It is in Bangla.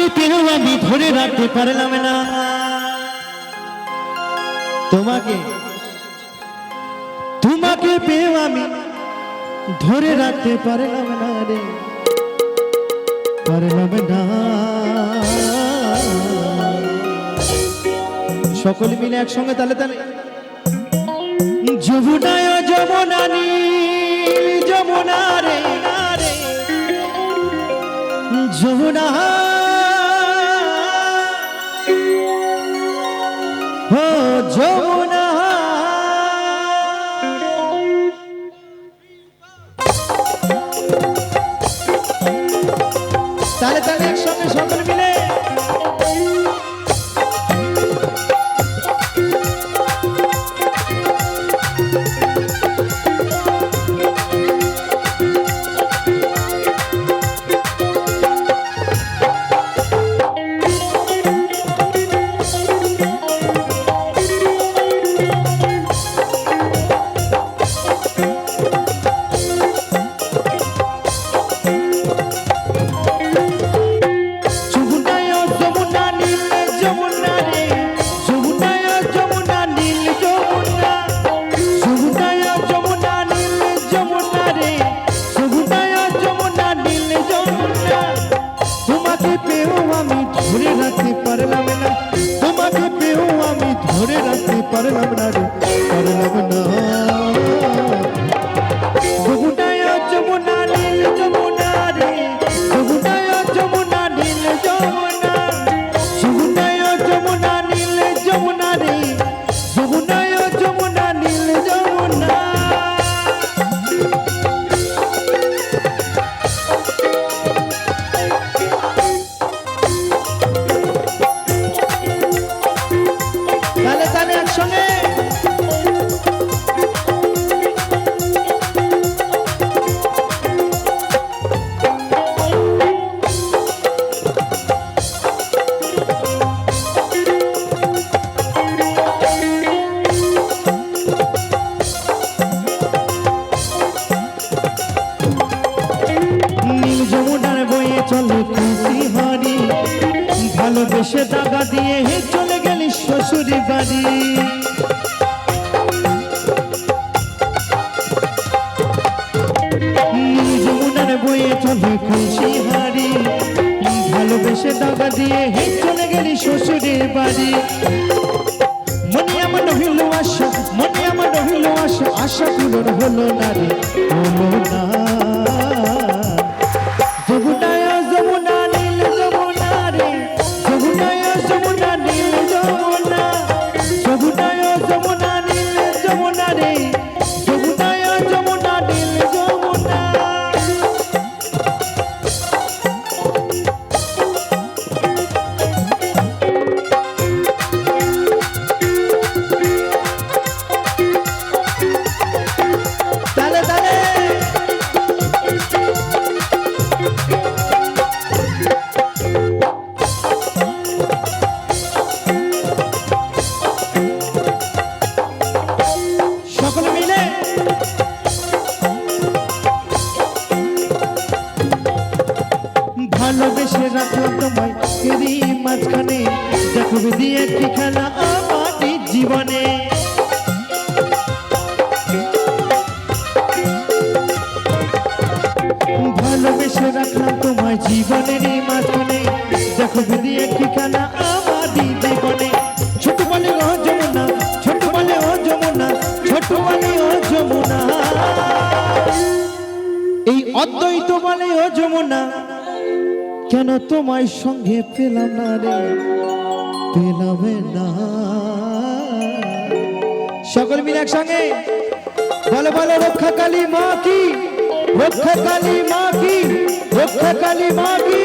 তোমাকে পেয়েও আমি ধরে রাখতে পারলাম না, তোমাকে তোমাকে পেয়েও আমি ধরে রাখতে পারলাম না রে, পারলাম না। সকলে মিলে একসঙ্গে তালে তালে যমুনায় যমুনা নীল যমুনা রে যমুনা ও যমুনা তালে তালে একসঙ্গে সকলে মিলে ভালোবেসে দাগা দিয়ে চলে গেলি শ্বশুরি বাড়ি, যমুনার বয়ে চলে খুশি হারি, ভালোবেসে দাগা দিয়ে চলে গেলি শ্বশুরের বাড়ি। মনে আমার রহিল আশা, মনে আমার রহিল আশা, আশা পূরণ হলো না রে, হলো না। যমুনায় যমুনা নীল যমুনা রে, যমুনায় যমুনা নীল যমুনা, যমুনায় যমুনা নীল যমুনা রে, যমুনায় যমুনা নীল যমুনা। তালে তালে সকলে মিলে ভালোবেসে রাখলাম তোমায় এরই মাঝখানে, দেখো দিয়ে একটি খেলা আমার জীবনে। ভালোবেসে রাখলাম তোমায় জীবনেরই মাঝখানে, দেখো দিয়ে একটি খেলা আমার জীবনে। ছোট বলে ও যমুনা, ছোট বলে ও যমুনা, ছোট বলে ও যমুনা, এই অদ্বৈত বলে ও যমুনা, কেন তোমায় সঙ্গে পেলাম না রে, পেলাম না। সকল মিলে একসঙ্গে বলে বলে রক্ষা কালী মা কি, রক্ষা কালী মা কি, রক্ষা কালী মা কি।